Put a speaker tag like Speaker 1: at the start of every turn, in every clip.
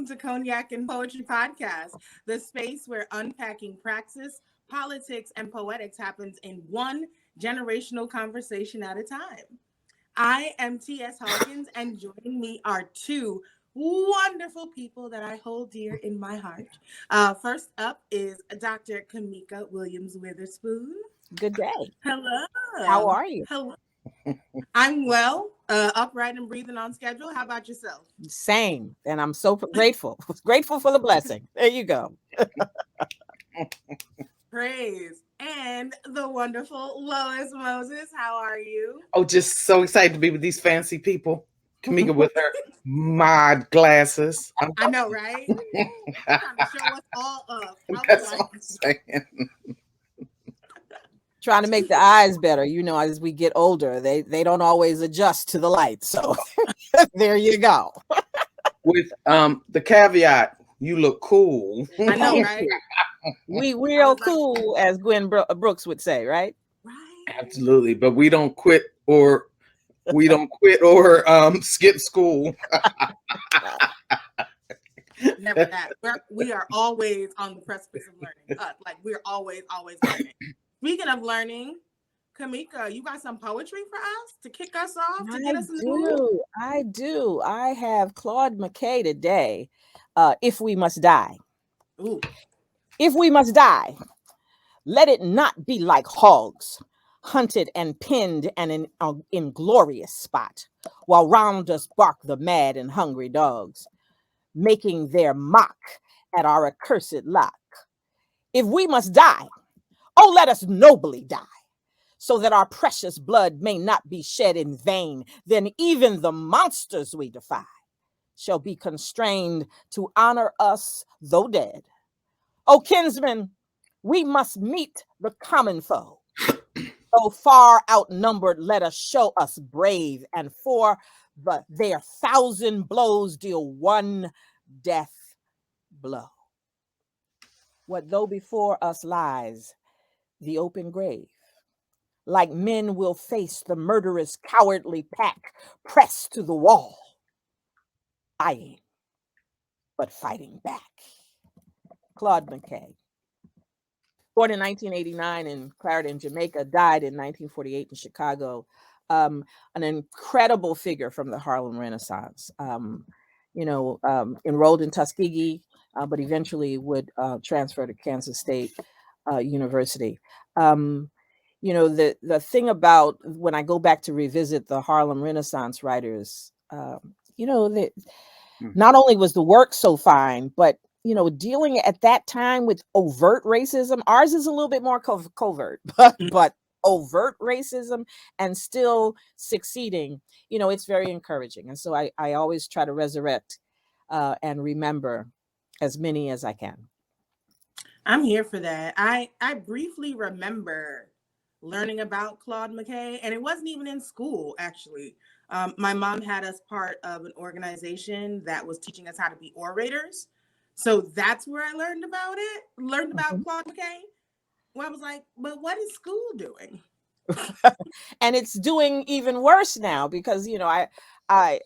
Speaker 1: welcome to Cognac and Poetry Podcast, the space where unpacking praxis, politics, and poetics happens in one generational conversation at a time. I am T.S. Hawkins, and joining me are two wonderful people that I hold dear in my heart. First up is Dr. Kimmika Williams-Witherspoon.
Speaker 2: Good day.
Speaker 1: Hello.
Speaker 2: How are you?
Speaker 1: Hello. I'm well, upright and breathing on schedule. How about yourself?
Speaker 2: Same. And I'm so grateful. Grateful for the blessing. There you go.
Speaker 1: Praise. And the wonderful Lois Moses. How are you?
Speaker 3: Oh, just so excited to be with these fancy people. Kimmika with her mod glasses.
Speaker 1: I know, right? Trying to show us all up.
Speaker 3: That's what I'm saying.
Speaker 2: Trying to make the eyes better. You know, as we get older, they don't always adjust to the light. So there you go.
Speaker 3: With the caveat, you look cool.
Speaker 1: I know, right?
Speaker 2: We real cool, as Gwen Brooks would say, right?
Speaker 1: Right.
Speaker 3: Absolutely, but we don't quit or skip school.
Speaker 1: Never that. We are always on the precipice of learning. We're always learning. Speaking of learning, Kimmika, you got some poetry for us to kick us off? To get us in the mood?
Speaker 2: I do. I have Claude McKay today. If we must die.
Speaker 1: Ooh.
Speaker 2: If we must die, let it not be like hogs, hunted and pinned and in inglorious spot, while round us bark the mad and hungry dogs, making their mock at our accursed lot. If we must die, oh, let us nobly die, so that our precious blood may not be shed in vain. Then even the monsters we defy shall be constrained to honor us, though dead. O kinsmen, we must meet the common foe. Though far outnumbered, let us show us brave, and for their 1,000 blows deal one death blow. What though before us lies the open grave? Like men will face the murderous, cowardly pack pressed to the wall, dying, but fighting back. Claude McKay, born in 1989 in Clarendon, Jamaica, died in 1948 in Chicago. An incredible figure from the Harlem Renaissance. Enrolled in Tuskegee, but eventually would transfer to Kansas State University. The thing about when I go back to revisit the Harlem Renaissance writers, that not only was the work so fine, but dealing at that time with overt racism. Ours is a little bit more covert, but overt racism and still succeeding, it's very encouraging. And so I always try to resurrect and remember as many as I can.
Speaker 1: I'm here for that. I briefly remember learning about Claude McKay, and it wasn't even in school, actually. My mom had us part of an organization that was teaching us how to be orators. So that's where I learned about Claude McKay. Well, I was like, but what is school doing?
Speaker 2: And it's doing even worse now because, I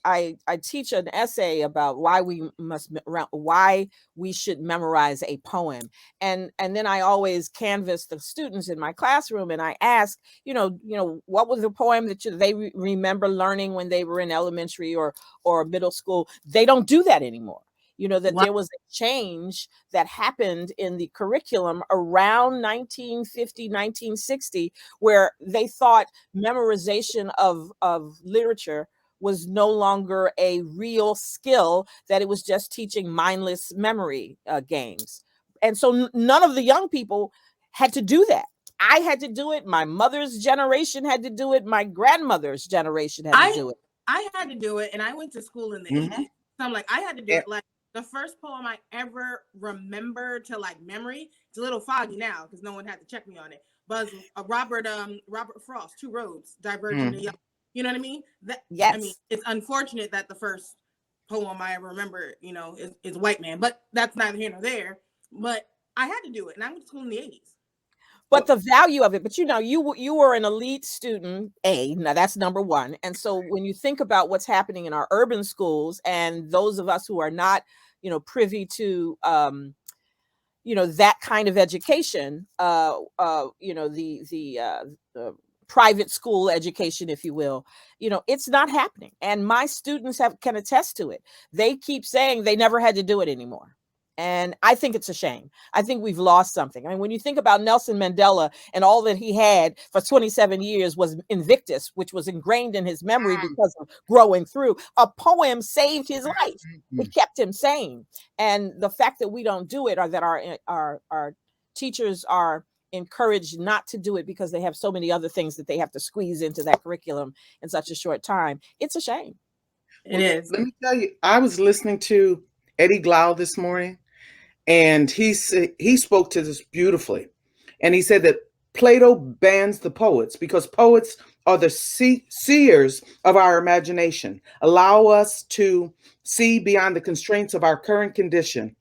Speaker 2: teach an essay about why we should memorize a poem. And then I always canvass the students in my classroom and I ask, what was the poem that they remember learning when they were in elementary or middle school? They don't do that anymore. There was a change that happened in the curriculum around 1950, 1960, where they thought memorization of literature was no longer a real skill, that it was just teaching mindless memory games. And so none of the young people had to do that. I had to do it. My mother's generation had to do it. My grandmother's generation had to do it.
Speaker 1: I had to do it, and I went to school in the 80s. So I'm like, I had to do it. Like, the first poem I ever remember to memory, it's a little foggy now because no one had to check me on it, was Robert Frost, Two Roads, Divergent and Young. You know what I mean?
Speaker 2: Yes.
Speaker 1: I mean, it's unfortunate that the first poem I ever remember, is White Man, but that's neither here nor there. But I had to do it, and I went to school in the 80s.
Speaker 2: But the value of it, but you were an elite student, now that's number one. And so when you think about what's happening in our urban schools and those of us who are not privy to, that kind of education, the private school education, if you will, it's not happening. And my students can attest to it. They keep saying they never had to do it anymore. And I think it's a shame. I think we've lost something. I mean, when you think about Nelson Mandela and all that he had for 27 years was Invictus, which was ingrained in his memory because of growing through. A poem saved his life. It kept him sane. And the fact that we don't do it, or that our teachers are encouraged not to do it because they have so many other things that they have to squeeze into that curriculum in such a short time, it's a shame.
Speaker 1: It is.
Speaker 3: Let me tell you, I was listening to Eddie Glau this morning, and he spoke to this beautifully. And he said that Plato bans the poets because poets are the seers of our imagination, allow us to see beyond the constraints of our current condition.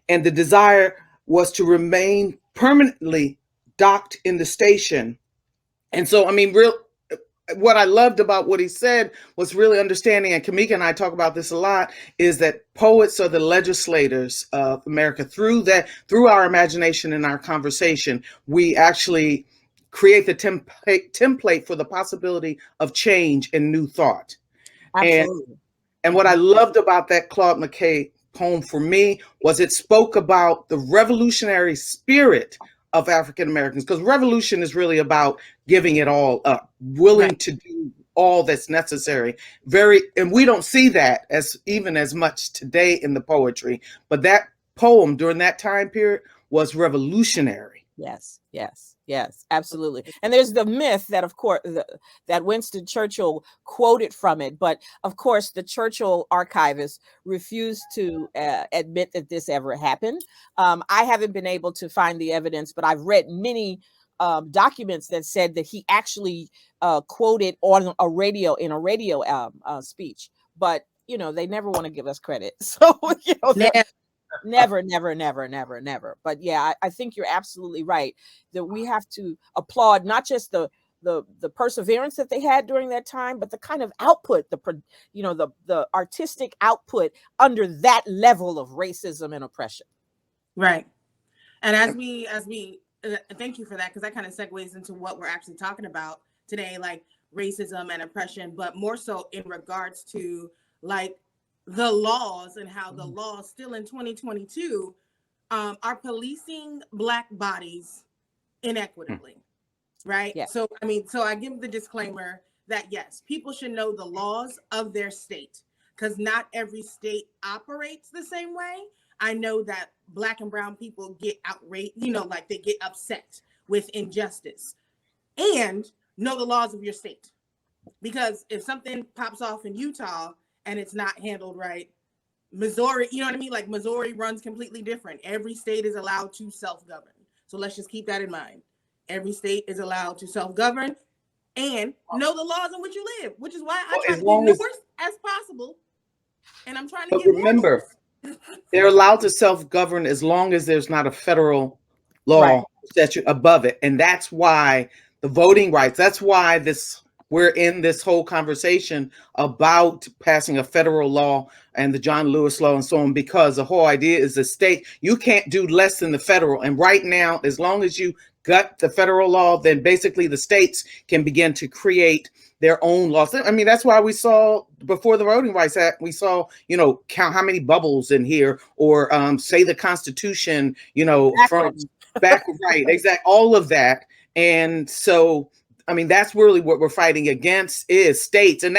Speaker 3: And the desire was to remain permanently docked in the station. And so, I mean, what I loved about what he said was really understanding, and Kimmika and I talk about this a lot, is that poets are the legislators of America. Through our imagination and our conversation, we actually create the template for the possibility of change and new thought.
Speaker 2: Absolutely.
Speaker 3: And what I loved about that Claude McKay poem for me was it spoke about the revolutionary spirit of African Americans, because revolution is really about giving it all up, willing to do all that's necessary. And we don't see that even as much today in the poetry, but that poem during that time period was revolutionary.
Speaker 2: Yes, absolutely. And there's the myth that, of course, that Winston Churchill quoted from it. But of course, the Churchill archivists refused to admit that this ever happened. I haven't been able to find the evidence, but I've read many documents that said that he actually quoted on a radio speech. But, they never want to give us credit. So, Never. But yeah, I think you're absolutely right that we have to applaud not just the perseverance that they had during that time, but the kind of output, the artistic output under that level of racism and oppression.
Speaker 1: Right. And as we thank you for that, because that kind of segues into what we're actually talking about today, like racism and oppression, but more so in regards to like the laws and how the laws still in 2022 are policing Black bodies inequitably, right?
Speaker 2: Yeah.
Speaker 1: So I give the disclaimer that yes, people should know the laws of their state, because not every state operates the same way. I know that Black and brown people get outraged, like they get upset with injustice, and know the laws of your state, because if something pops off in Utah and it's not handled right, Missouri, you know what I mean? Like Missouri runs completely different. Every state is allowed to self-govern. So let's just keep that in mind. Every state is allowed to self-govern and know the laws in which you live, which is why I try to be Norse as possible. And I'm trying to get
Speaker 3: remember, they're allowed to self-govern as long as there's not a federal law statute above it. And that's why the voting rights, that's why we're in this whole conversation about passing a federal law and the John Lewis law and so on, because the whole idea is the state, you can't do less than the federal. And right now, as long as you gut the federal law, then basically the states can begin to create their own laws. I mean, that's why we saw before the Voting Rights Act, we saw, count how many bubbles in here, or say the Constitution, from back, right, exactly, all of that. And so, I mean, that's really what we're fighting against is states. And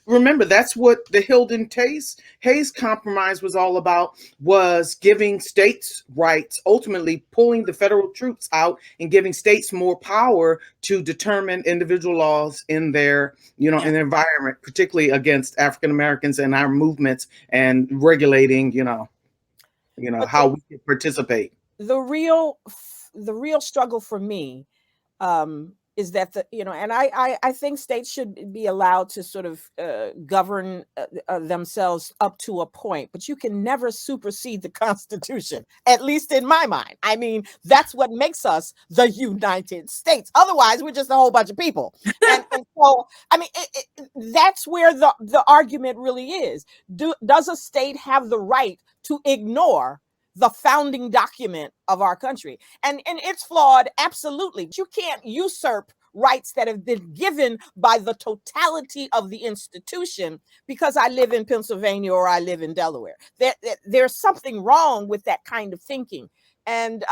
Speaker 3: remember, that's what the Hilden-Hayes Compromise was all about, was giving states rights, ultimately pulling the federal troops out and giving states more power to determine individual laws in their, in their environment, particularly against African Americans and our movements, and regulating, how we can participate.
Speaker 2: The real struggle for me, is that and I think states should be allowed to sort of govern themselves up to a point, but you can never supersede the Constitution, at least in my mind. I mean, that's what makes us the United States. Otherwise, we're just a whole bunch of people. And so, I mean, that's where the argument really is. Does a state have the right to ignore the founding document of our country? And it's flawed, absolutely. You can't usurp rights that have been given by the totality of the institution because I live in Pennsylvania or I live in Delaware. There's something wrong with that kind of thinking. And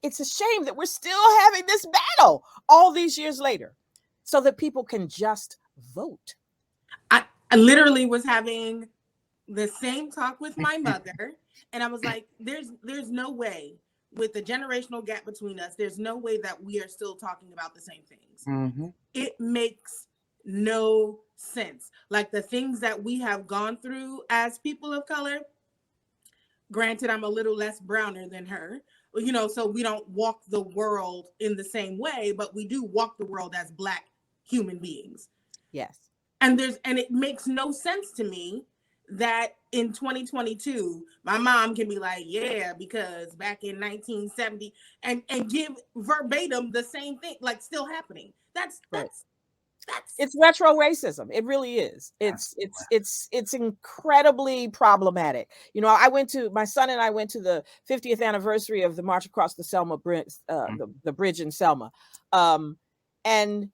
Speaker 2: it's a shame that we're still having this battle all these years later so that people can just vote.
Speaker 1: I literally was having the same talk with my mother, and I was like, there's no way, with the generational gap between us, there's no way that we are still talking about the same things.
Speaker 3: Mm-hmm.
Speaker 1: It makes no sense. Like the things that we have gone through as people of color, granted, I'm a little less browner than her, so we don't walk the world in the same way, but we do walk the world as Black human beings.
Speaker 2: Yes.
Speaker 1: And it makes no sense to me that in 2022, my mom can be like, yeah, because back in 1970 and give verbatim the same thing, like still happening. That's
Speaker 2: it's retro racism. It really is. It's incredibly problematic. My son and I went to the 50th anniversary of the March Across the Selma Bridge, the bridge in Selma. And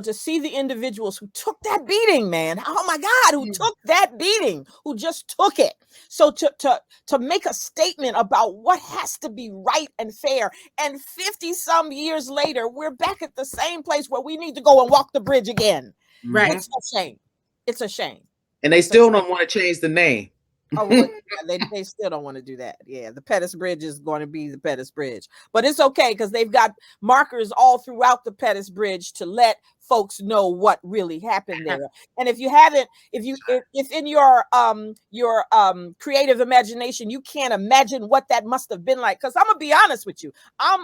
Speaker 2: to see the individuals who took that beating, man, oh my God, who took that beating, who just took it. So to make a statement about what has to be right and fair, and 50 some years later, we're back at the same place where we need to go and walk the bridge again.
Speaker 1: Right.
Speaker 2: It's a shame. It's a shame.
Speaker 3: And they still don't want to change the name.
Speaker 2: Oh, well, they still don't want to do that. Yeah, the Pettus Bridge is going to be the Pettus Bridge, but it's okay because they've got markers all throughout the Pettus Bridge to let folks know what really happened there. And if you haven't, if in your creative imagination you can't imagine what that must have been like, because I'm gonna be honest with you, at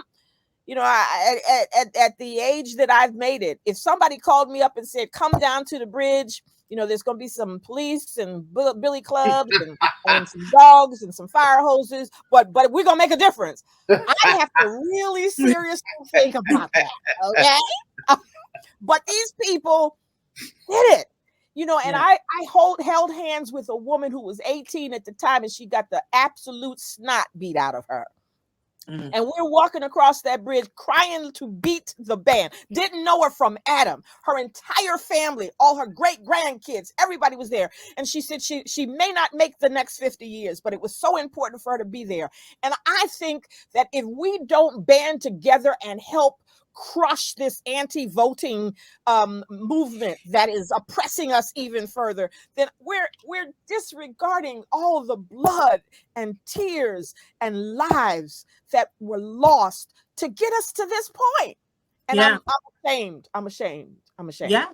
Speaker 2: the age that I've made it, if somebody called me up and said, "Come down to the bridge," there's going to be some police and billy clubs and some dogs and some fire hoses, but we're going to make a difference. I have to really seriously think about that, okay? But these people did it, and I held hands with a woman who was 18 at the time, and she got the absolute snot beat out of her. Mm-hmm. And we're walking across that bridge crying to beat the band. Didn't know her from Adam. Her entire family, all her great grandkids, everybody was there. And she said she may not make the next 50 years, but it was so important for her to be there. And I think that if we don't band together and help crush this anti-voting movement that is oppressing us even further, then we're disregarding all the blood and tears and lives that were lost to get us to this point. And I'm ashamed. Yeah.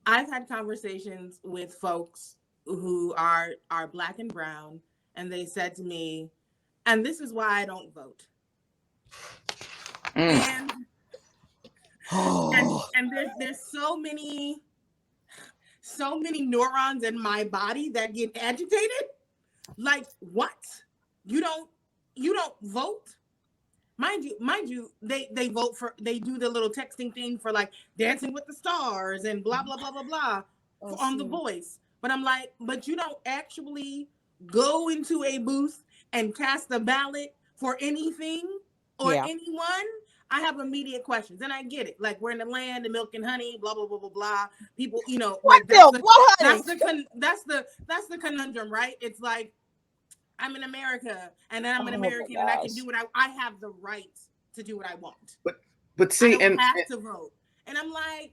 Speaker 1: I've had conversations with folks who are Black and brown, and they said to me, and this is why I don't vote. And there's so many neurons in my body that get agitated. Like, what? You don't vote? Mind you, they vote for, they do the little texting thing for like Dancing with the Stars and blah blah blah blah blah on The Voice. But I'm like, but you don't actually go into a booth and cast a ballot for anything or anyone. I have immediate questions, and I get it. Like, we're in the land of milk and honey, blah blah blah blah blah. People,
Speaker 2: what milk? What honey?
Speaker 1: That's the conundrum, right? It's like, I'm in America, and I'm an American, and I can do what I have the right to do what I want.
Speaker 3: But see,
Speaker 1: I don't have to vote, and I'm like,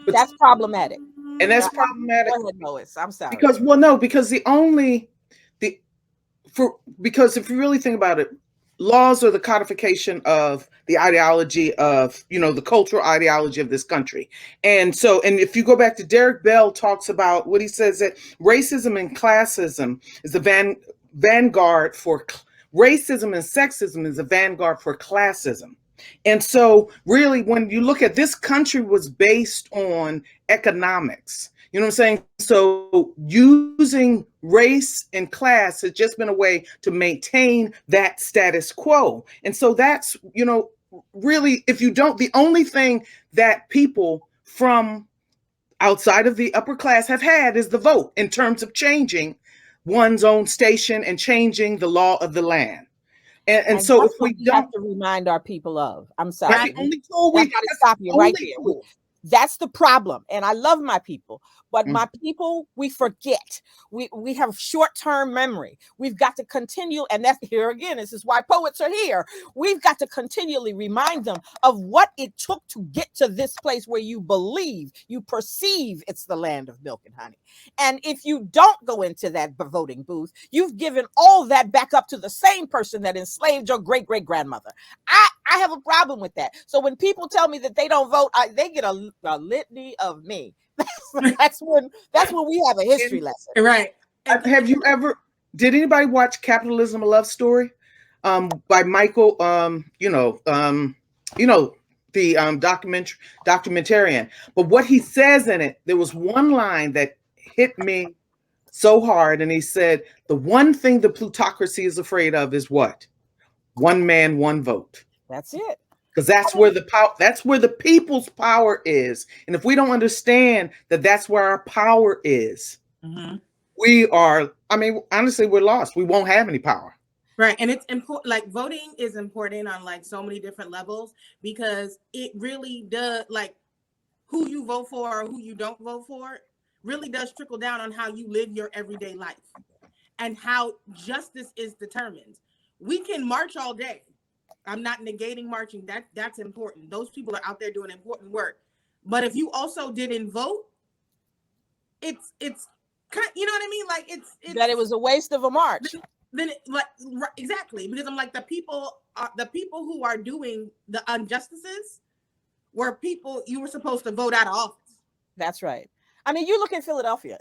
Speaker 2: that's problematic.
Speaker 3: And that's problematic.
Speaker 2: Go ahead, Lois. I'm sorry.
Speaker 3: Because because if you really think about it, laws are the codification of the ideology of, the cultural ideology of this country. And if you go back to Derek Bell talks about what he says, that racism and classism is the vanguard for racism and sexism is a vanguard for classism. And so really, when you look at this country was based on economics, you know what I'm saying? So using race and class has just been a way to maintain that status quo. And so that's, you know, really, if you don't, the only thing that people from outside of the upper class have had is the vote in terms of changing one's own station and changing the law of the land. And so if we don't
Speaker 2: have to remind our people of, I'm sorry,
Speaker 3: that's the only tool we
Speaker 2: gotta stop you right there. That's the problem. And I love my people, but my people, we forget. We have short-term memory. We've got to continue, and that's here again. This is why poets are here. We've got to continually remind them of what it took to get to this place where you believe, you perceive it's the land of milk and honey. And if you don't go into that voting booth, you've given all that back up to the same person that enslaved your great-great-grandmother. I have a problem with that. So when people tell me that they don't vote, they get a litany of me. That's when we have a history lesson.
Speaker 1: Right.
Speaker 3: Have you ever, did anybody watch Capitalism: A Love Story by Michael, the documentarian? But what he says in it, there was one line that hit me so hard. And he said, the one thing the plutocracy is afraid of is what? One man, one vote.
Speaker 2: That's it.
Speaker 3: Because that's where the power, that's where the people's power is. And if we don't understand that that's where our power is, we are, I mean, honestly, we're lost. We won't have any power.
Speaker 1: Right. And it's important, like voting is important on like so many different levels, because it really does, like who you vote for or who you don't vote for really does trickle down on how you live your everyday life and how justice is determined. We can march all day. I'm not negating marching. That's important. Those people are out there doing important work. But if you also didn't vote, it's kind, you know what I mean? Like it's
Speaker 2: that it was a waste of a march.
Speaker 1: Then exactly, because I'm like the people who are doing the injustices were people you were supposed to vote out of office.
Speaker 2: That's right. I mean, you look in Philadelphia.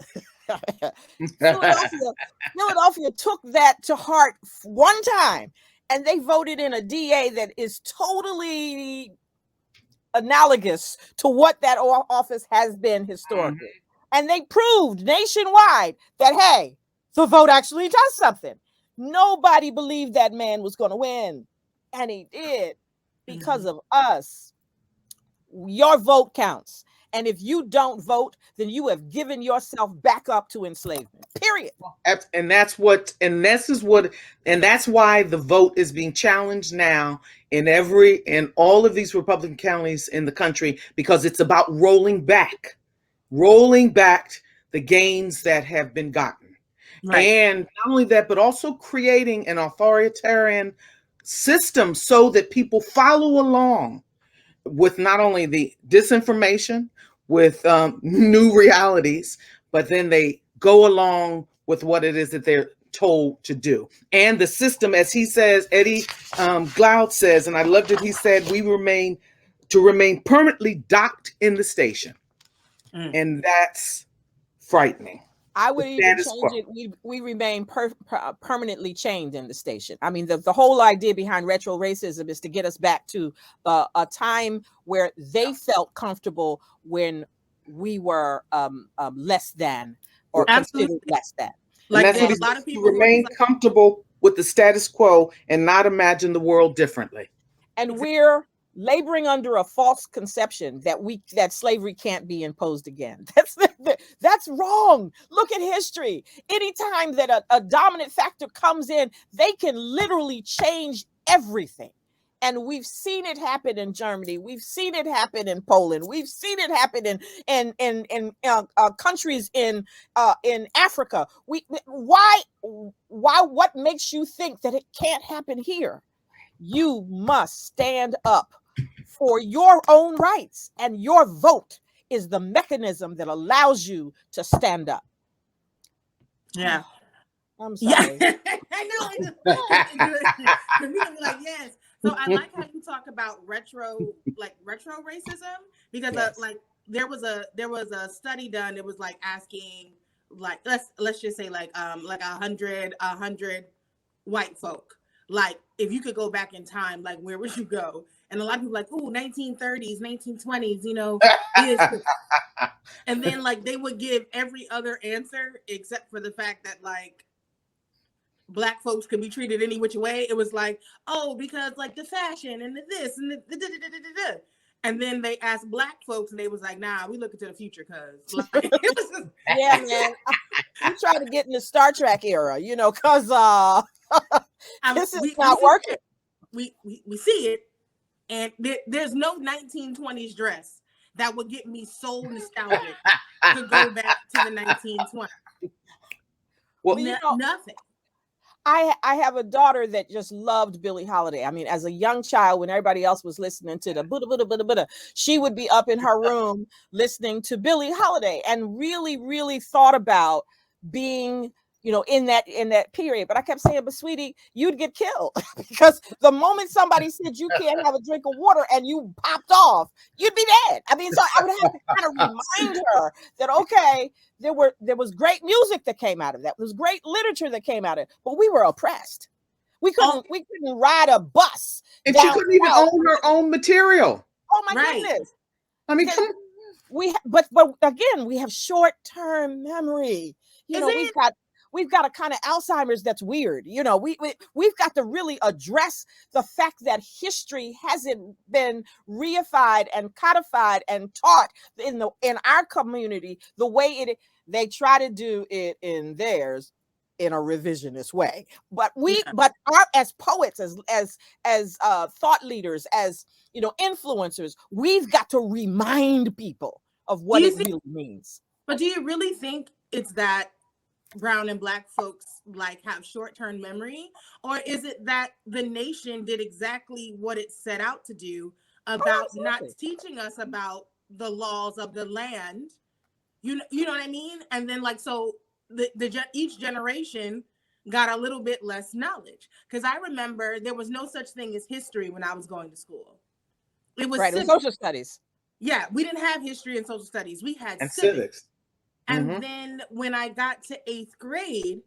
Speaker 2: Philadelphia took that to heart one time. And they voted in a DA that is totally analogous to what that office has been historically. And they proved nationwide that, hey, the vote actually does something. Nobody believed that man was going to win. And he did because of us. Your vote counts. And if you don't vote, then you have given yourself back up to enslavement. Period.
Speaker 3: And that's why the vote is being challenged now in all of these Republican counties in the country, because it's about rolling back the gains that have been gotten. Right. And not only that, but also creating an authoritarian system so that people follow along with not only the disinformation, with new realities, but then they go along with what it is that they're told to do. And the system, as he says, Eddie Glaude says, and I loved it, he said, we remain permanently docked in the station. And that's frightening.
Speaker 2: I would even change it. We remain permanently chained in the station. I mean, the whole idea behind retro racism is to get us back to a time where they felt comfortable when we were less than or considered less than.
Speaker 3: Like that's what a lot of people remain comfortable with the status quo and not imagine the world differently.
Speaker 2: And we're laboring under a false conception that slavery can't be imposed again. That's wrong. Look at history. Anytime that a dominant factor comes in, they can literally change everything. And we've seen it happen in Germany. We've seen it happen in Poland. We've seen it happen in countries in Africa. What makes you think that it can't happen here? You must stand up for your own rights, and your vote is the mechanism that allows you to stand up.
Speaker 1: Yeah.
Speaker 2: I'm sorry.
Speaker 1: Yeah. I know. For me to be like, yes. So I like how you talk about retro racism, because there was a study done. It was like asking let's just say like 100 white folk, like, if you could go back in time, like, where would you go? And a lot of people like, ooh, 1930s, 1920s, you know, this. And then, like, they would give every other answer except for the fact that, like, Black folks could be treated any which way. It was like, oh, because, like, the fashion and the this and the da-da-da-da-da-da. And then they asked Black folks, and they was like, nah, we looking to the future, cuz. Like, it was just,
Speaker 2: Yeah, man. We try to get in the Star Trek era, you know, because this is not working.
Speaker 1: We see it, and there's no 1920s dress that would get me so nostalgic to go back to the 1920s.
Speaker 3: Well,
Speaker 2: you know,
Speaker 1: nothing.
Speaker 2: I have a daughter that just loved Billie Holiday. I mean, as a young child, when everybody else was listening to the Buddha, Buddha, Buddha, Buddha, she would be up in her room listening to Billie Holiday and really, really thought about being, you know, in that period. But I kept saying, but sweetie, you'd get killed because the moment somebody said you can't have a drink of water and you popped off, you'd be dead. I mean, so I would have to kind of remind her that, okay, there was great music that came out of that. There was great literature that came out of it, but we were oppressed. We couldn't ride a bus.
Speaker 3: And she couldn't even own her own material.
Speaker 2: Oh my goodness.
Speaker 3: I mean,
Speaker 2: but again, we have short-term memory. You know, we've got a kind of Alzheimer's that's weird. You know, we've got to really address the fact that history hasn't been reified and codified and taught in our community the way they try to do it in theirs in a revisionist way. But as poets, as thought leaders, as, you know, influencers, we've got to remind people of what it really means.
Speaker 1: But do you really think it's that brown and Black folks like have short-term memory, or is it that the nation did exactly what it set out to do about not teaching us about the laws of the land? You know what I mean? And then, like, so each generation got a little bit less knowledge, because I remember there was no such thing as history when I was going to school. It was
Speaker 2: right. It was social studies.
Speaker 1: Yeah, we didn't have history and social studies. We had
Speaker 3: civics.
Speaker 1: And then when I got to 8th grade,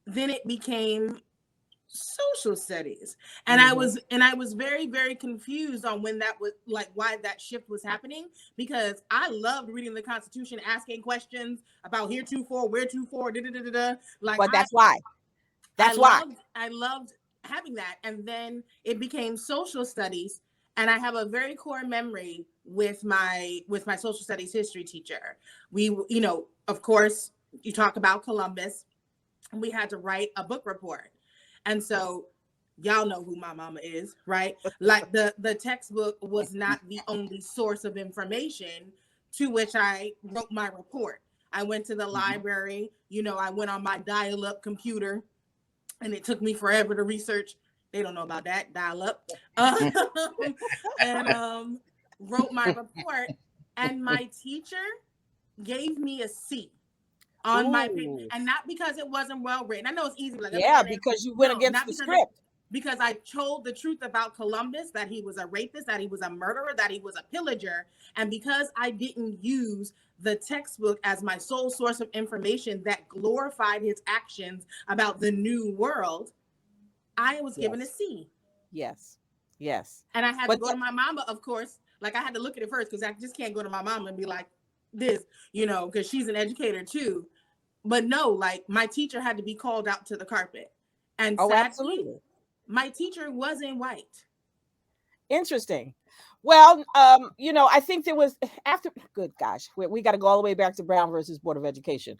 Speaker 1: then it became social studies. And I was very, very confused on when that was, like, why that shift was happening, because I loved reading the Constitution, asking questions about heretofore, wheretofore, like,
Speaker 2: but that's why.
Speaker 1: I loved having that. And then it became social studies. And I have a very core memory with my social studies history teacher. We, you know, of course, you talk about Columbus, and we had to write a book report. And so y'all know who my mama is, right? Like, the textbook was not the only source of information to which I wrote my report. I went to the library, you know, I went on my dial-up computer, and it took me forever to research. They don't know about that, dial-up. And wrote my report, and my teacher gave me a C on my paper, and not because it wasn't well written. I know it's easy, like,
Speaker 2: because you went against the script.
Speaker 1: Because I told the truth about Columbus, that he was a rapist, that he was a murderer, that he was a pillager, and because I didn't use the textbook as my sole source of information that glorified his actions about the New World, I was given a C.
Speaker 2: Yes.
Speaker 1: And I had to go to my mama, of course. Like, I had to look at it first, because I just can't go to my mama and be like this, you know, because she's an educator too. But no, like, my teacher had to be called out to the carpet. And sadly,
Speaker 2: absolutely.
Speaker 1: My teacher wasn't white.
Speaker 2: Interesting. Well, you know, I think there was good gosh, we got to go all the way back to Brown versus Board of Education.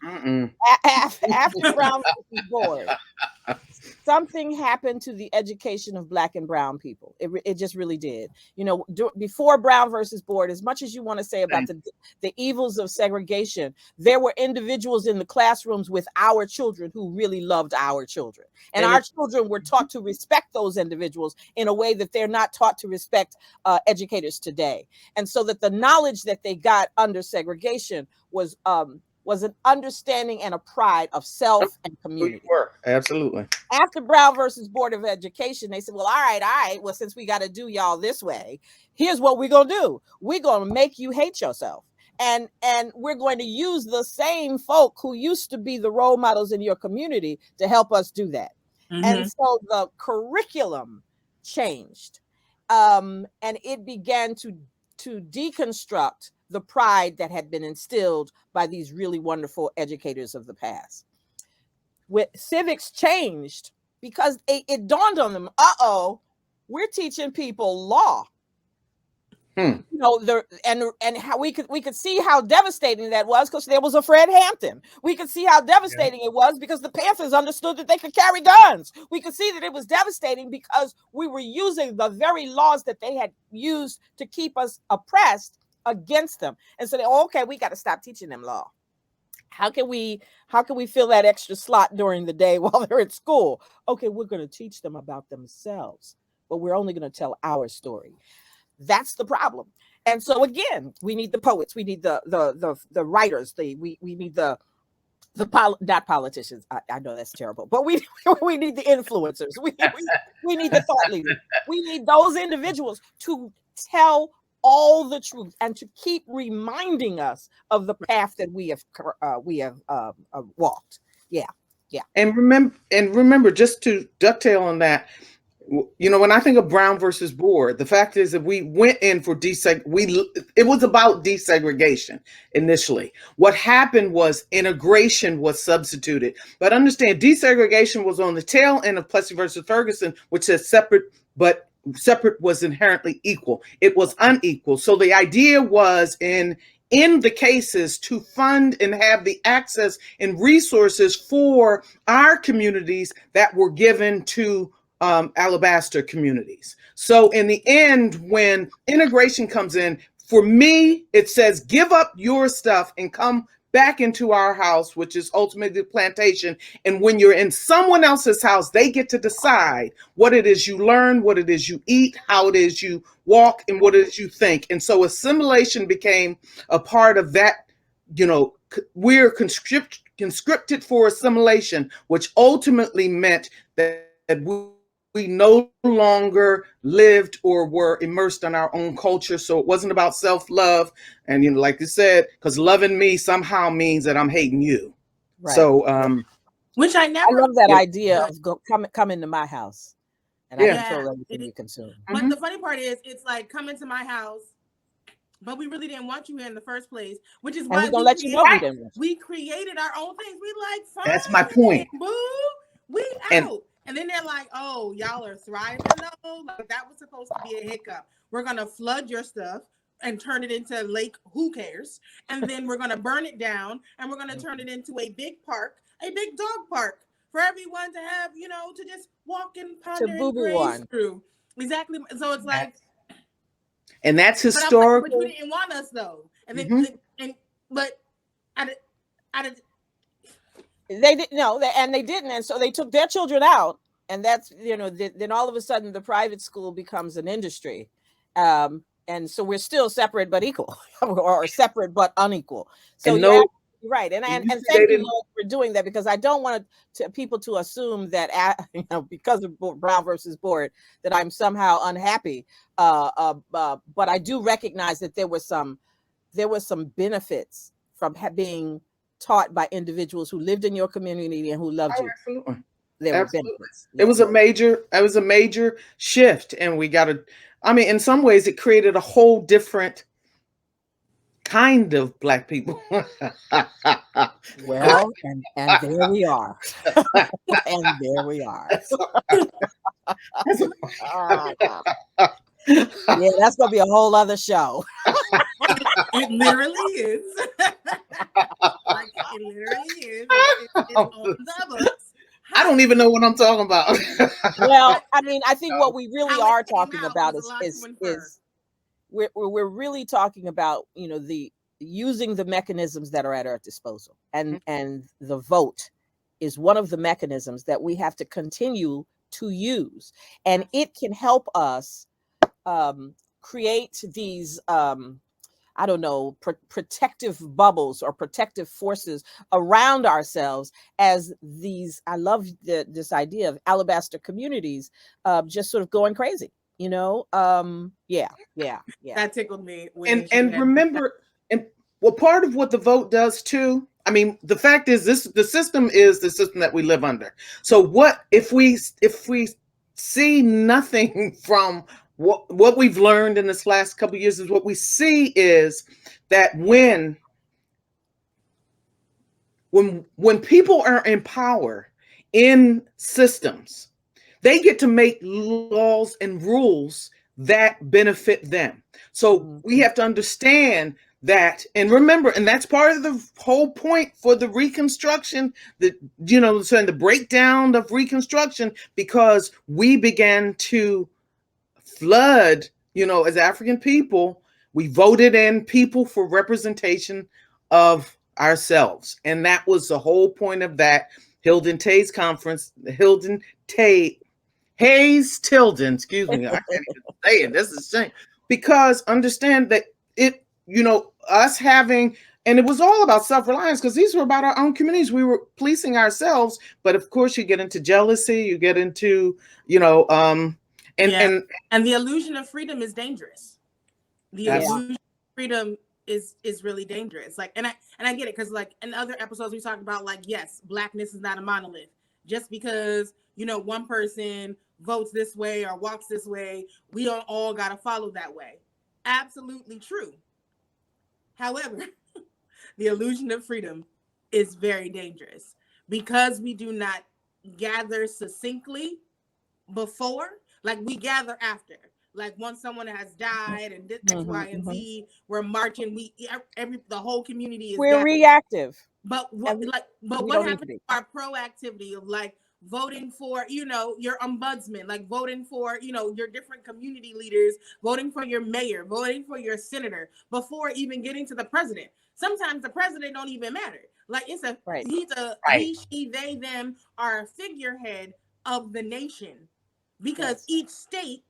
Speaker 2: After Brown versus Board, something happened to the education of Black and Brown people. It just really did. You know, before Brown versus Board, as much as you want to say about the evils of segregation, there were individuals in the classrooms with our children who really loved our children. And our children were taught to respect those individuals in a way that they're not taught to respect educators today. And so that the knowledge that they got under segregation was an understanding and a pride of self and community.
Speaker 3: Absolutely.
Speaker 2: After Brown versus Board of Education, they said, well, all right. Well, since we got to do y'all this way, here's what we're going to do. We're going to make you hate yourself. And we're going to use the same folk who used to be the role models in your community to help us do that. And so the curriculum changed, and it began to deconstruct the pride that had been instilled by these really wonderful educators of the past. With civics changed because it dawned on them, we're teaching people law. You know, and how we could see how devastating that was, because there was a Fred Hampton. We could see how devastating it was because the Panthers understood that they could carry guns. We could see that it was devastating because we were using the very laws that they had used to keep us oppressed against them. And so okay, we got to stop teaching them law. How can we fill that extra slot during the day while they're at school? Okay, we're going to teach them about themselves, but we're only going to tell our story. That's the problem. And so again, we need the poets, we need the writers, we need not politicians. I know that's terrible, but we need the influencers. We need the thought leaders. We need those individuals to tell all the truth and to keep reminding us of the path that we have walked. Yeah.
Speaker 3: And remember, just to dovetail on that, you know, when I think of Brown versus Board, the fact is that we went in for it was about desegregation initially. What happened was integration was substituted. But understand, desegregation was on the tail end of Plessy versus Ferguson, which says separate, but separate was inherently equal. It was unequal. So the idea was in the cases to fund and have the access and resources for our communities that were given to Alabaster communities. So in the end, when integration comes in, for me, it says, give up your stuff and come back into our house, which is ultimately the plantation. And when you're in someone else's house, they get to decide what it is you learn, what it is you eat, how it is you walk, and what it is you think. And so assimilation became a part of that. You know, we're conscripted for assimilation, which ultimately meant that we no longer lived or were immersed in our own culture. So it wasn't about self-love. And, you know, like you said, because loving me somehow means that I'm hating you. Right. So,
Speaker 1: which I
Speaker 2: love that idea of come into my house and I control everything you consume.
Speaker 1: But the funny part is, it's like, come into my house, but we really didn't want you here in the first place, which is why we created our own things. We like, fine,
Speaker 3: that's my point.
Speaker 1: Boo, we out. And then they're like, oh, y'all are thriving though. Like, that was supposed to be a hiccup. We're going to flood your stuff and turn it into Lake Who Cares. And then we're going to burn it down and we're going to turn it into a big park, a big dog park for everyone to have, you know, to just walk and ponder and graze through. Exactly. So it's like.
Speaker 3: And that's historical.
Speaker 1: But you didn't want us though. And then, but
Speaker 2: they didn't know that, and they didn't, and so they took their children out, and that's, you know, then all of a sudden the private school becomes an industry, and so we're still separate but equal, or separate but unequal. So you're right, and thank you, Lois, for doing that, because I don't want people to assume that you know, because of Brown versus Board that I'm somehow unhappy, but I do recognize that there were some benefits from being taught by individuals who lived in your community and who loved you.
Speaker 3: Absolutely. It was a major shift, and we got to, I mean, in some ways it created a whole different kind of Black people.
Speaker 2: Well, and there we are. And there we are. Yeah, that's gonna be a whole other show.
Speaker 1: It literally is. Like, it literally is. It's on the books.
Speaker 3: I don't even know what I'm talking about.
Speaker 2: Well, I mean, I think what we really are talking about is we're really talking about, you know, the using the mechanisms that are at our disposal, and the vote is one of the mechanisms that we have to continue to use, and it can help us create these I don't know, protective bubbles or protective forces around ourselves as these, I love this idea of alabaster communities just sort of going crazy, you know? Yeah.
Speaker 1: That tickled me.
Speaker 3: And remember, and well, part of what the vote does too, I mean, the fact is the system is the system that we live under. So what if we see nothing from what we've learned in this last couple of years is what we see is that when people are in power in systems, they get to make laws and rules that benefit them. So we have to understand that, and remember, and that's part of the whole point for the Reconstruction, saying the breakdown of Reconstruction, because we began to flood, as African people, we voted in people for representation of ourselves. And that was the whole point of that Hilton Hayes conference, Hayes-Tilden, excuse me, I can't even say it, this is a shame. Because understand that us having, and it was all about self-reliance, because these were about our own communities. We were policing ourselves, but of course you get into jealousy, you get into, and
Speaker 1: the illusion of freedom is dangerous. The illusion of freedom is really dangerous. Like, and I get it, because like in other episodes we talked about, like, yes, Blackness is not a monolith. Just because one person votes this way or walks this way, we don't all got to follow that way. Absolutely true. However, the illusion of freedom is very dangerous, because we do not gather succinctly before, like we gather after. Like once someone has died and X, Y, and Z, we're marching. The whole community is.
Speaker 2: We're
Speaker 1: gathered.
Speaker 2: Reactive.
Speaker 1: But what happens to our proactivity of like voting for, your ombudsman, like voting for, your different community leaders, voting for your mayor, voting for your senator before even getting to the president. Sometimes the president don't even matter. Like he's he, she, they, them are a figurehead of the nation, because each state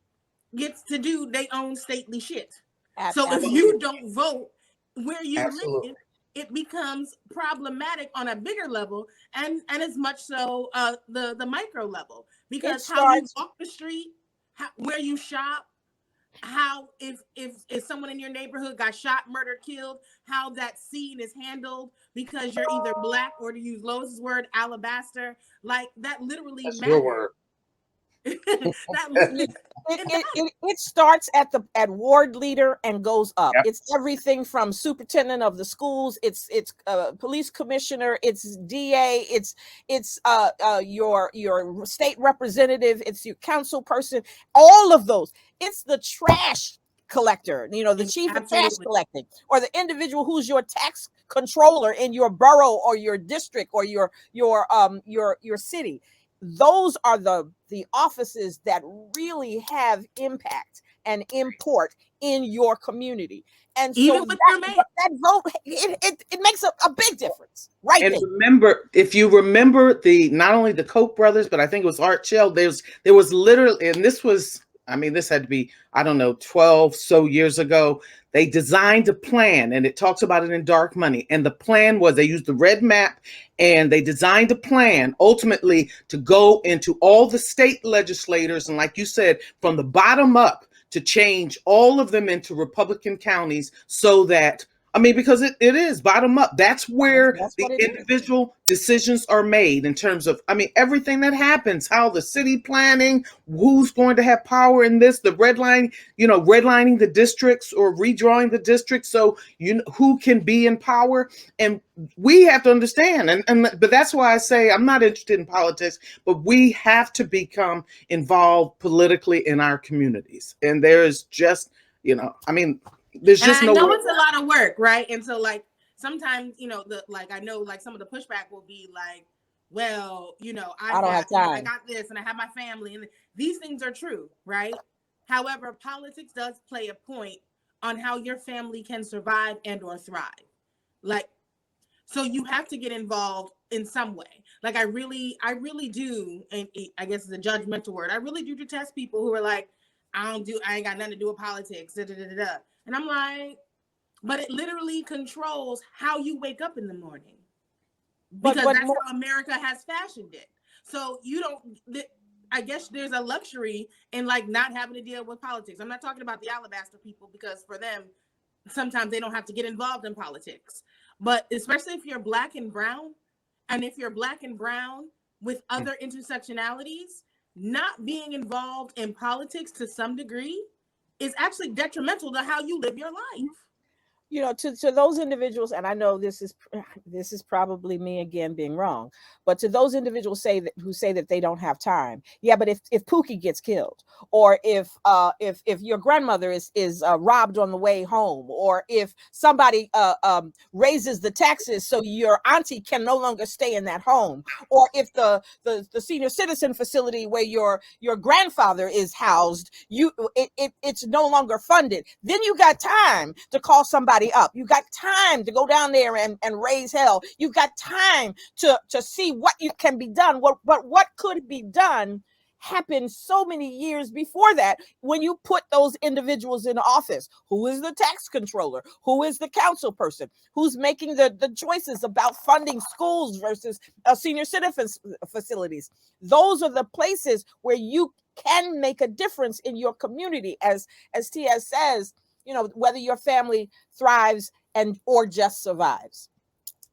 Speaker 1: gets to do their own stately shit. So if you don't vote where you live, it becomes problematic on a bigger level, and as much so the micro level, because how you walk the street, where you shop, how if someone in your neighborhood got shot, murdered, killed, how that scene is handled, because you're either Black or, to use Lois's word, alabaster, like that literally
Speaker 4: That's
Speaker 1: matters.
Speaker 4: your word.
Speaker 2: It starts at ward leader and goes up. Yep. It's everything from superintendent of the schools, it's police commissioner, it's DA, it's your state representative, it's your council person, all of those. It's the trash collector, the chief of trash collecting, or the individual who's your tax controller in your borough or your district or your city. Those are the offices that really have impact and import in your community. And so that vote, it makes a big difference, right?
Speaker 3: And remember, if you remember not only the Koch brothers, but I think it was Art Shell, there was literally, and this had to be, 12 so years ago. They designed a plan, and it talks about it in Dark Money. And the plan was, they used the red map, and they designed a plan ultimately to go into all the state legislators, and like you said, from the bottom up, to change all of them into Republican counties, so that, because it is bottom up. That's where the individual decisions are made in terms of, everything that happens, how the city planning, who's going to have power in this, the redlining the districts or redrawing the districts, so who can be in power. And we have to understand, but that's why I say I'm not interested in politics, but we have to become involved politically in our communities. And there is just, there's just no way.
Speaker 1: It's a lot of work, right? And so like sometimes, I know like some of the pushback will be like, well, I don't have time. I got this and I have my family, and these things are true, right? However, politics does play a point on how your family can survive and or thrive. Like, so you have to get involved in some way. Like I really do, and I guess it's a judgmental word, I really do detest people who are like, I ain't got nothing to do with politics, And I'm like, but it literally controls how you wake up in the morning, because that's how America has fashioned it. So I guess there's a luxury in like not having to deal with politics. I'm not talking about the alabaster people, because for them, sometimes they don't have to get involved in politics. But especially if you're Black and brown, and if you're Black and brown with other intersectionalities, not being involved in politics to some degree is actually detrimental to how you live your life.
Speaker 2: You know, to those individuals, and I know this is probably me again being wrong, but to those individuals who say that they don't have time, yeah, but if Pookie gets killed, or if your grandmother is robbed on the way home, or if somebody raises the taxes so your auntie can no longer stay in that home, or if the senior citizen facility where your grandfather is housed, it's no longer funded, then you got time to call somebody up. You got time to go down there and raise hell. You got time to see what can be done. But what could be done happened so many years before that, when you put those individuals in office. Who is the tax controller? Who is the council person? Who's making the choices about funding schools versus senior citizens facilities? Those are the places where you can make a difference in your community. As Tia says, you know, whether your family thrives or just survives.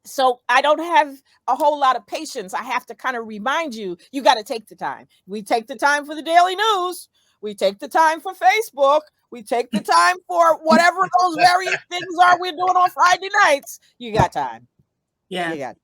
Speaker 2: So I don't have a whole lot of patience. I have to kind of remind you, you got to take the time. We take the time for the daily news. We take the time for Facebook. We take the time for whatever those various things are we're doing on Friday nights. You got time.
Speaker 1: Yeah.
Speaker 2: You got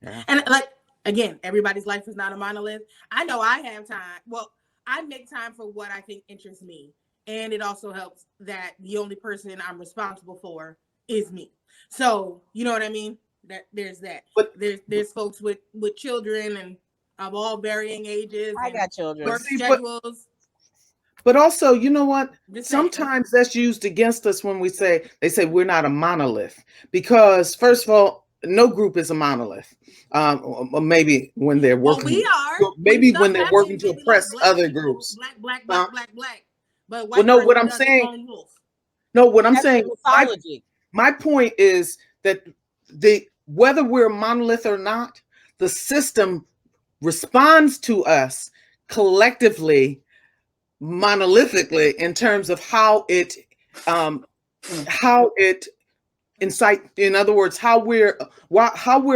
Speaker 2: time.
Speaker 1: Yeah. And like, again, everybody's life is not a monolith. I know I have time. Well, I make time for what I think interests me. And it also helps that the only person I'm responsible for is me. So, you know what I mean? That there's that. But there's folks with children and of all varying ages.
Speaker 2: I got children.
Speaker 1: Work schedules.
Speaker 3: But also, you know what? Sometimes that's used against us when they say we're not a monolith. Because first of all, no group is a monolith. Or maybe when they're working.
Speaker 1: Well, we are.
Speaker 3: Maybe when they're working to oppress other groups.
Speaker 1: Black. But
Speaker 3: well, no, what I'm saying. No, what I'm saying. My point is that whether we're a monolith or not, the system responds to us collectively, monolithically, in terms of how it incite, in other words, how we're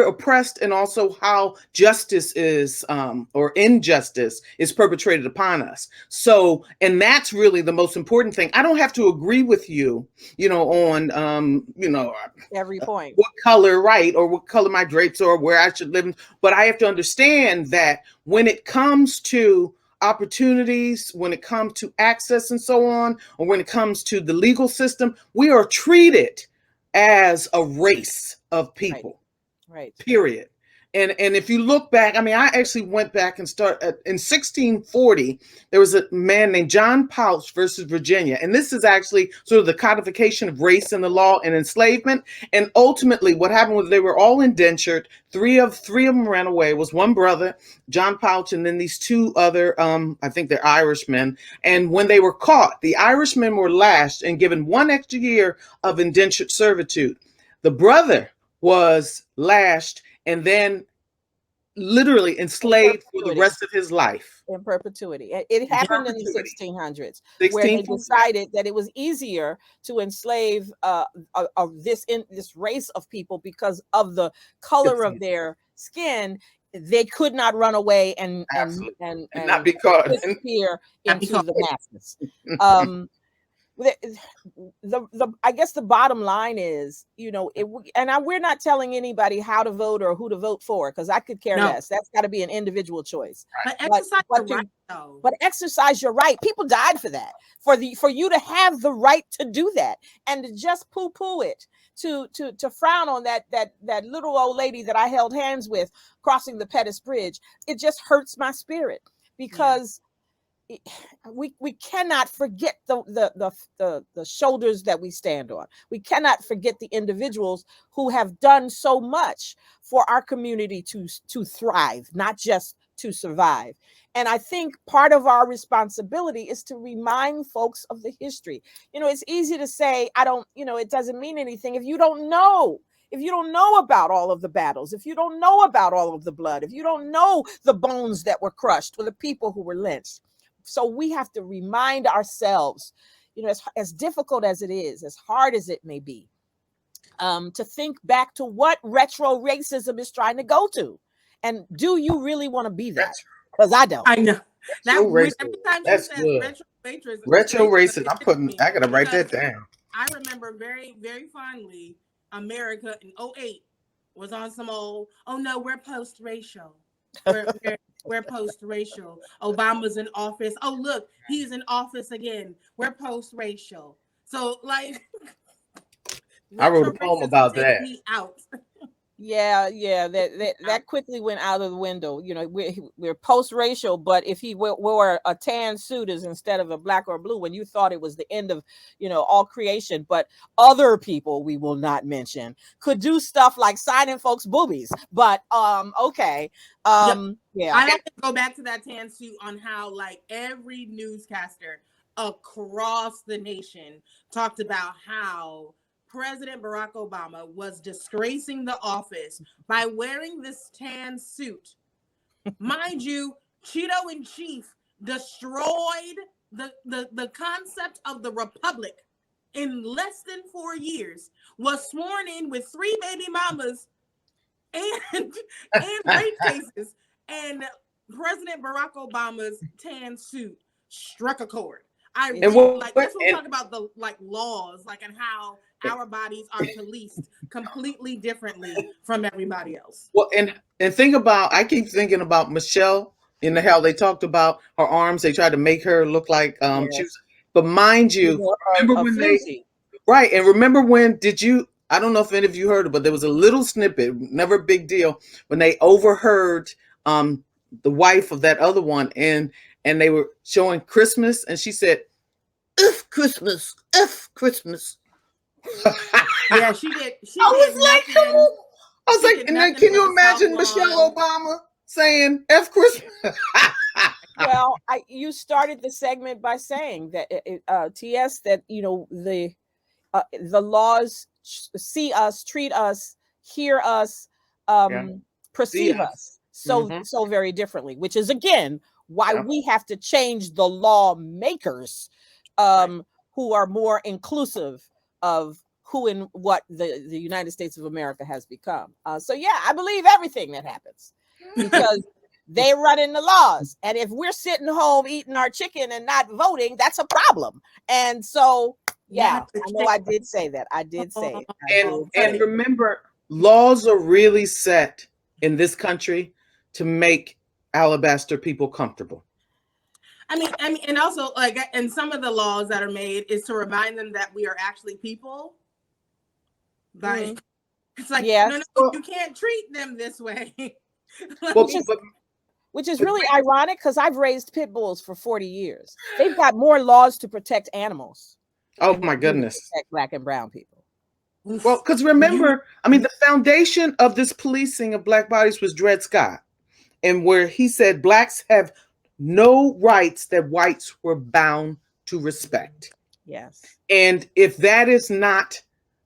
Speaker 3: oppressed, and also how justice is or injustice is perpetrated upon us. So, and that's really the most important thing. I don't have to agree with you, on
Speaker 2: every point,
Speaker 3: what color, right, or what color my drapes are, or where I should live, but I have to understand that when it comes to opportunities, when it comes to access and so on, or when it comes to the legal system, we are treated as a race of people,
Speaker 2: right?
Speaker 3: Period. And if you look back, I mean, I actually went back and in 1640, there was a man named John Pouch versus Virginia. And this is actually sort of the codification of race in the law and enslavement. And ultimately what happened was they were all indentured. Three of them ran away. It was one brother, John Pouch, and then these two other, I think they're Irishmen. And when they were caught, the Irishmen were lashed and given 1 extra year of indentured servitude. The brother was lashed and then literally enslaved for the rest of his life.
Speaker 2: In perpetuity. It happened in the 1600s, where they decided that it was easier to enslave this race of people because of the color of their skin. They could not run away and
Speaker 3: not be caught,
Speaker 2: disappear into the masses. I guess the bottom line is, we're not telling anybody how to vote or who to vote for, because I could care less. That's got to be an individual choice.
Speaker 1: But exercise your right, though.
Speaker 2: But exercise your right. People died for that, for you to have the right to do that, and to just poo-poo it, to frown on that little old lady that I held hands with crossing the Pettus Bridge. It just hurts my spirit, because we cannot forget the shoulders that we stand on. We cannot forget the individuals who have done so much for our community to thrive, not just to survive. And I think part of our responsibility is to remind folks of the history. It's easy to say, it doesn't mean anything if you don't know. If you don't know about all of the battles, if you don't know about all of the blood, if you don't know the bones that were crushed or the people who were lynched. So we have to remind ourselves, as difficult as it is, as hard as it may be, to think back to what retro racism is trying to go to. And do you really want to be that? Because I don't.
Speaker 1: I know.
Speaker 3: Retro
Speaker 1: Every
Speaker 3: racist.
Speaker 1: time she
Speaker 3: That's
Speaker 1: says
Speaker 3: good.
Speaker 1: retro
Speaker 3: Retro racist. I gotta write that down.
Speaker 1: I remember very, very fondly America in 2008 was on some old, oh no, we're post-racial. We're post-racial. Obama's in office. Oh, look, he's in office again. We're post-racial. So, like,
Speaker 3: I wrote a poem about that.
Speaker 1: Me out.
Speaker 2: Yeah, that quickly went out of the window. You know, we're post-racial, but if he wore a tan suit as instead of a black or blue, when you thought it was the end of, you know, all creation, but other people we will not mention could do stuff like signing folks' boobies. But okay, yeah.
Speaker 1: I have to go back to that tan suit on how like every newscaster across the nation talked about how President Barack Obama was disgracing the office by wearing this tan suit. Mind you, Cheeto in Chief destroyed the concept of the Republic in less than 4 years, was sworn in with 3 baby mamas and rape cases, and President Barack Obama's tan suit struck a chord. Let's talk about the like laws, like, and how our bodies are policed completely differently from everybody else.
Speaker 3: Well, and think about, I keep thinking about Michelle, you know, how they talked about her arms. They tried to make her look like she was, but mind you, remember when right, and remember when I don't know if any of you heard it, but there was a little snippet, never a big deal, when they overheard the wife of that other one, and they were showing Christmas, and she said, F Christmas, F Christmas.
Speaker 1: Yeah, she did.
Speaker 3: I was like, and then can you imagine Michelle Obama saying F Christmas?
Speaker 2: Well, you started the segment by saying that TS, that, you know, the laws see us, treat us, hear us, perceive us so very differently, which is again why we have to change the lawmakers who are more inclusive of who and what the United States of America has become. So yeah, I believe everything that happens because they run in the laws. And if we're sitting home eating our chicken and not voting, that's a problem. And so, yeah, I know I did say that. I did say it.
Speaker 3: And remember, laws are really set in this country to make alabaster people comfortable.
Speaker 1: I mean, and also like, and some of the laws that are made is to remind them that we are actually people. Like, it's like, no, you can't treat them this way.
Speaker 2: Which is really ironic because I've raised pit bulls for 40 years. They've got more laws to protect animals.
Speaker 3: Oh my goodness.
Speaker 2: Protect Black and brown people.
Speaker 3: Well, because remember, I mean, the foundation of this policing of Black bodies was Dred Scott, and where he said Blacks have no rights that whites were bound to respect.
Speaker 2: Yes.
Speaker 3: And if that is not,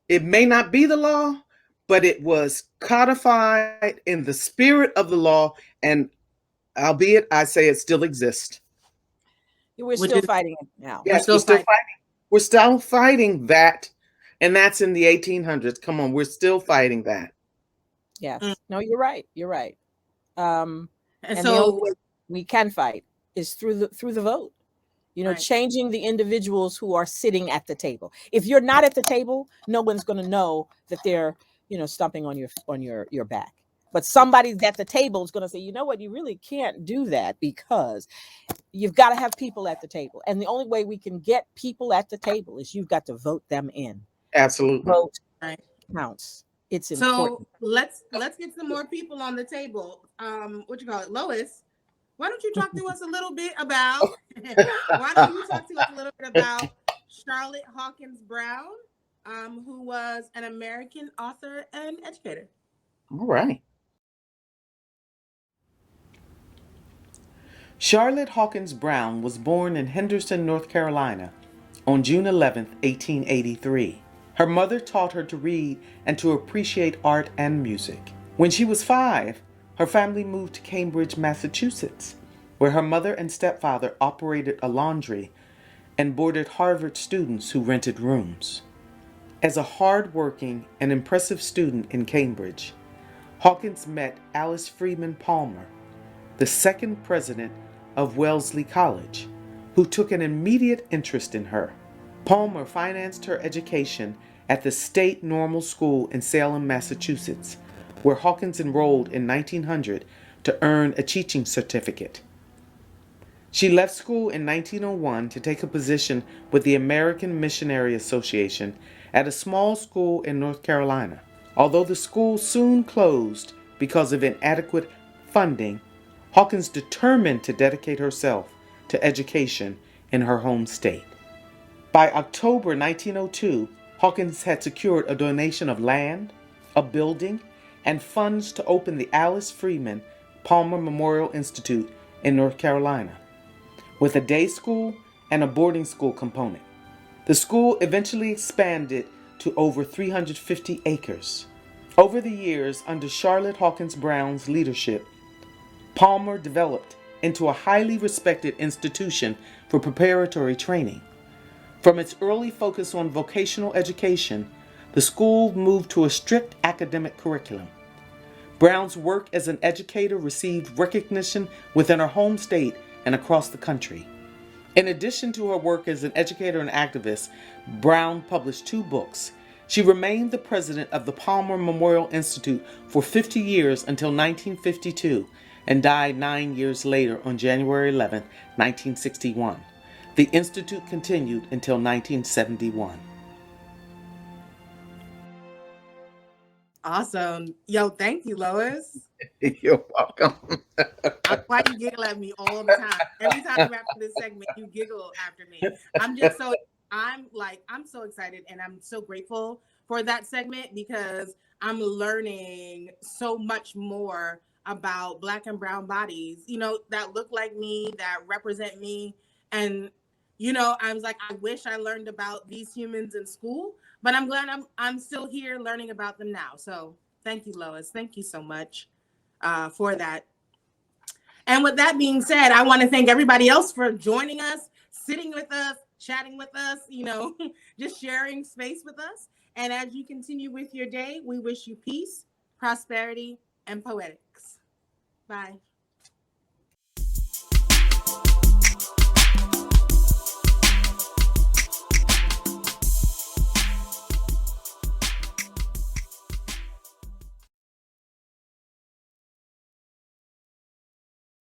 Speaker 3: it may not be the law, but it was codified in the spirit of the law, and albeit I say it still exists.
Speaker 2: We're still fighting it now.
Speaker 3: Yes, we're still fighting. We're still fighting that. And that's in the 1800s. Come on, we're still fighting that.
Speaker 2: Yes. No, you're right. You're right. And
Speaker 1: so
Speaker 2: the only way we can fight is through the vote. You know, changing the individuals who are sitting at the table. If you're not at the table, no one's going to know that they're, you know, stomping on your back. But somebody at the table is going to say, you know what, you really can't do that because you've got to have people at the table. And the only way we can get people at the table is you've got to vote them in.
Speaker 3: Absolutely.
Speaker 2: Vote counts. It's important.
Speaker 1: So let's get some more people on the table. What you call it, Lois? Why don't you talk to us a little bit about? Charlotte Hawkins Brown, who was an American author and educator.
Speaker 3: All right. Charlotte Hawkins Brown was born in Henderson, North Carolina, on June 11, 1883. Her mother taught her to read and to appreciate art and music. When she was 5, her family moved to Cambridge, Massachusetts, where her mother and stepfather operated a laundry and boarded Harvard students who rented rooms. As a hard-working and impressive student in Cambridge, Hawkins met Alice Freeman Palmer, the second president of Wellesley College, who took an immediate interest in her. Palmer financed her education at the State Normal School in Salem, Massachusetts, where Hawkins enrolled in 1900 to earn a teaching certificate. She left school in 1901 to take a position with the American Missionary Association at a small school in North Carolina. Although the school soon closed because of inadequate funding, Hawkins determined to dedicate herself to education in her home state. By October 1902, Hawkins had secured a donation of land, a building, and funds to open the Alice Freeman Palmer Memorial Institute in North Carolina, with a day school and a boarding school component. The school eventually expanded to over 350 acres. Over the years, under Charlotte Hawkins Brown's leadership, Palmer developed into a highly respected institution for preparatory training. From its early focus on vocational education, the school moved to a strict academic curriculum. Brown's work as an educator received recognition within her home state and across the country. In addition to her work as an educator and activist, Brown published 2 books. She remained the president of the Palmer Memorial Institute for 50 years until 1952 and died 9 years later on January 11, 1961. The institute continued until 1971.
Speaker 1: Awesome. Yo, thank you, Lois.
Speaker 3: You're welcome.
Speaker 1: Why you giggle at me all the time? Every time after this segment, you giggle after me. I'm so excited and I'm so grateful for that segment because I'm learning so much more about Black and brown bodies, that look like me, that represent me. And, I was like, I wish I learned about these humans in school, but I'm glad I'm still here learning about them now. So thank you, Lois. Thank you so much for that. And with that being said, I want to thank everybody else for joining us, sitting with us, chatting with us, just sharing space with us. And as you continue with your day, we wish you peace, prosperity, and poetics. Bye.